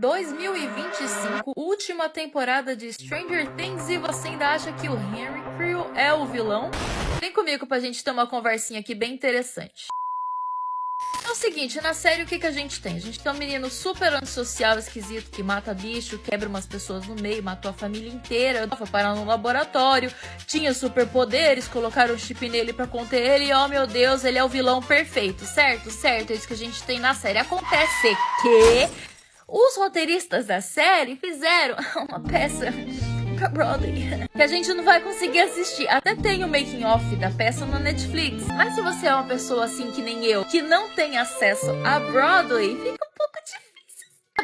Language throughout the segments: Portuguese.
2025, última temporada de Stranger Things, e você ainda acha que o Henry Creel é o vilão? Vem comigo pra gente ter uma conversinha aqui bem interessante. É o seguinte, na série o que a gente tem? A gente tem um menino super antissocial, esquisito, que mata bicho, quebra umas pessoas no meio, matou a família inteira, foi parar no laboratório, tinha superpoderes, colocaram um chip nele pra conter ele, e oh meu Deus, ele é o vilão perfeito, certo? Certo, é isso que a gente tem na série. Acontece que os roteiristas da série fizeram uma peça pra Broadway que a gente não vai conseguir assistir. Até tem o making off da peça no Netflix, mas se você é uma pessoa assim que nem eu, que não tem acesso a Broadway, fica um pouco difícil.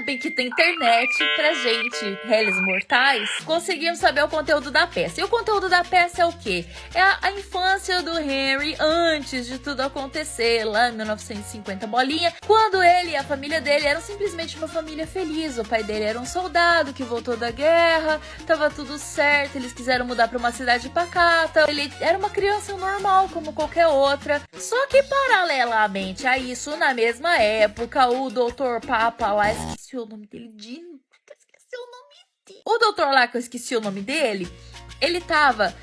Bem que tem internet pra gente, réis mortais, conseguimos saber o conteúdo da peça. E o conteúdo da peça é o quê? É a infância do Henry antes de tudo acontecer, lá em 1950 bolinha, quando ele e a família dele eram simplesmente uma família feliz. O pai dele era um soldado que voltou da guerra, tava tudo certo, eles quiseram mudar pra uma cidade pacata, ele era uma criança normal como qualquer outra. Só que paralelamente a isso, na mesma época, o Dr. Papa lá, esqueci o nome dele, o doutor lá, que eu esqueci o nome dele, ele tava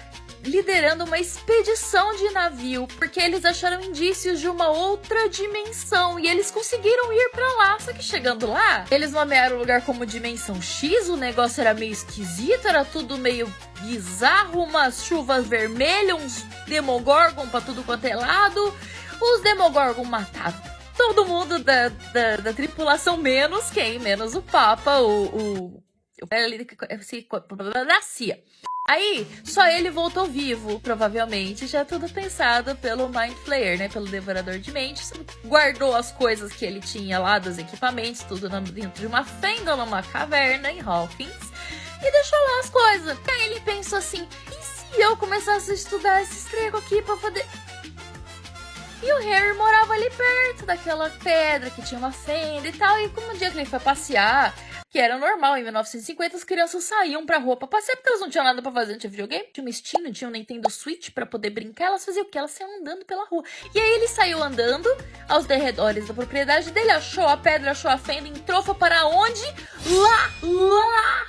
liderando uma expedição de navio, porque eles acharam indícios de uma outra dimensão, e eles conseguiram ir pra lá. Só que chegando lá, eles nomearam o lugar como Dimensão X, o negócio era meio esquisito, era tudo meio bizarro, umas chuvas vermelhas, uns Demogorgon pra tudo quanto é lado. Os Demogorgon mataram todo mundo da tripulação, menos quem? Menos o Papa, da CIA. Aí, só ele voltou vivo, provavelmente, já tudo pensado pelo Mind Flayer, né? Pelo Devorador de Mentes. Guardou as coisas que ele tinha lá, dos equipamentos, tudo dentro de uma fenda, numa caverna em Hawkins, e deixou lá as coisas. Aí ele pensou assim, e se eu começasse a estudar esse treco aqui pra poder... E o Harry morava ali perto daquela pedra que tinha uma fenda e tal. E como um dia que ele foi passear, que era normal, em 1950 as crianças saíam pra rua pra passear porque elas não tinham nada pra fazer, não tinha videogame, tinha uma Steam, não tinha um Nintendo Switch pra poder brincar. Elas faziam o quê? Elas saíam andando pela rua. E aí ele saiu andando aos derredores da propriedade dele, achou a pedra, achou a fenda, entrou, foi para onde? Lá!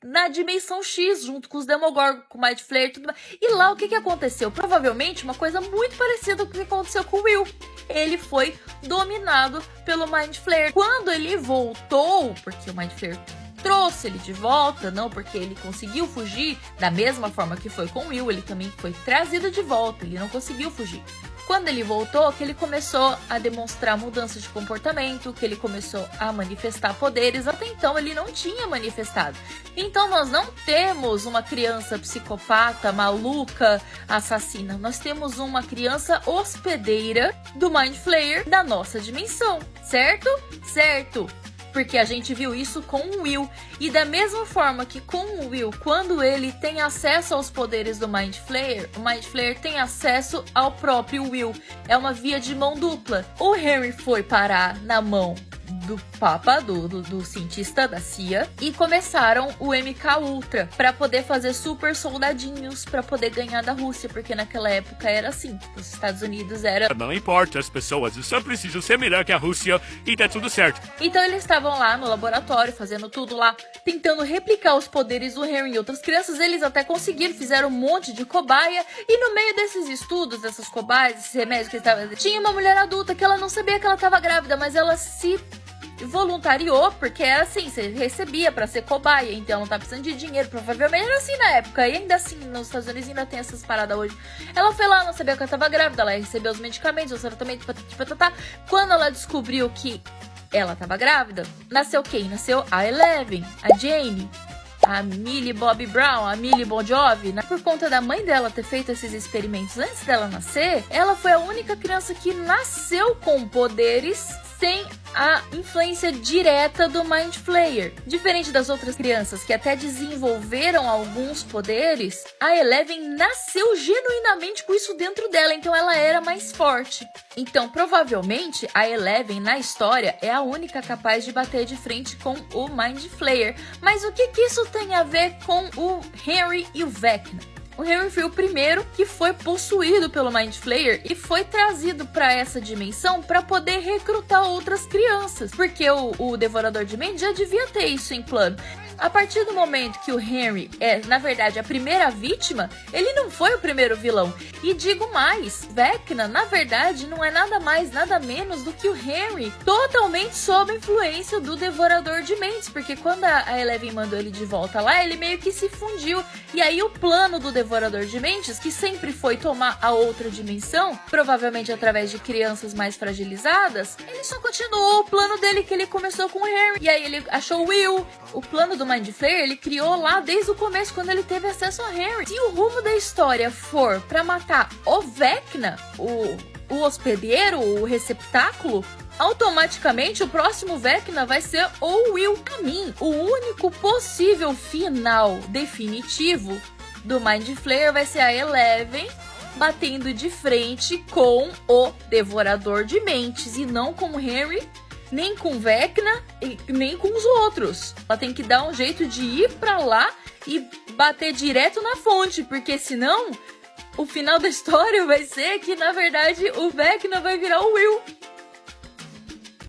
Na Dimensão X, junto com os Demogorgon, com o Mind Flayer e tudo mais. E lá o que aconteceu? Provavelmente uma coisa muito parecida com o que aconteceu com o Will. Ele foi dominado pelo Mind Flayer. Quando ele voltou, porque o Mind Flayer trouxe ele de volta, não porque ele conseguiu fugir, da mesma forma que foi com o Will, ele também foi trazido de volta, ele não conseguiu fugir. Quando ele voltou, que ele começou a demonstrar mudanças de comportamento, que ele começou a manifestar poderes. Até então ele não tinha manifestado. Então nós não temos uma criança psicopata, maluca, assassina. Nós temos uma criança hospedeira do Mind Flayer da nossa dimensão, certo? Certo! Porque a gente viu isso com o Will. E da mesma forma que com o Will, quando ele tem acesso aos poderes do Mind Flayer, o Mind Flayer tem acesso ao próprio Will. É uma via de mão dupla. O Henry foi parar na mão do Papa, do cientista da CIA, e começaram o MK Ultra para poder fazer super soldadinhos para poder ganhar da Rússia, porque naquela época era assim, os Estados Unidos era... Não importa, as pessoas só precisam ser melhor que a Rússia e tá tudo certo. Então eles estavam lá no laboratório, fazendo tudo lá, tentando replicar os poderes do Henry e outras crianças. Eles até conseguiram, fizeram um monte de cobaia, e no meio desses estudos, dessas cobaias, esses remédios que eles estavam... Tinha uma mulher adulta que ela não sabia que ela estava grávida, mas ela se voluntariou, porque era assim, você recebia pra ser cobaia, então ela não tá precisando de dinheiro, provavelmente era assim na época, e ainda assim, nos Estados Unidos ainda tem essas paradas hoje. Ela foi lá, não sabia que ela tava grávida, ela recebeu os medicamentos, o tratamento, patatá. Quando ela descobriu que ela tava grávida, nasceu quem? Nasceu a Eleven, a Jane, a Millie Bobby Brown, a Millie Bon Jovi, né? Por conta da mãe dela ter feito esses experimentos antes dela nascer, ela foi a única criança que nasceu com poderes sem a influência direta do Mind Flayer. Diferente das outras crianças que até desenvolveram alguns poderes, a Eleven nasceu genuinamente com isso dentro dela, então ela era mais forte. Então, provavelmente, a Eleven na história é a única capaz de bater de frente com o Mind Flayer. Mas o que isso tem a ver com o Henry e o Vecna? O O Henry foi o primeiro que foi possuído pelo Mind Flayer e foi trazido para essa dimensão para poder recrutar outras crianças, porque o Devorador de Mentes já devia ter isso em plano. A partir do momento que o Henry é, na verdade, a primeira vítima, ele não foi o primeiro vilão. E digo mais, Vecna, na verdade, não é nada mais, nada menos do que o Henry totalmente sob a influência do Devorador de Mentes, porque quando a Eleven mandou ele de volta lá, ele meio que se fundiu. E aí o plano do Devorador de Mentes, que sempre foi tomar a outra dimensão, provavelmente através de crianças mais fragilizadas, ele só continuou o plano dele que ele começou com o Henry. E aí ele achou o Will. O plano do Mind Flayer ele criou lá desde o começo, quando ele teve acesso a Henry. Se o rumo da história for pra matar o Vecna, o hospedeiro, o receptáculo, automaticamente o próximo Vecna vai ser o Will. Pra mim, o único possível final definitivo do Mind Flayer vai ser a Eleven batendo de frente com o Devorador de Mentes, e não com o Henry, nem com Vecna, nem com os outros. Ela tem que dar um jeito de ir pra lá e bater direto na fonte, porque senão o final da história vai ser que, na verdade, o Vecna vai virar o Will.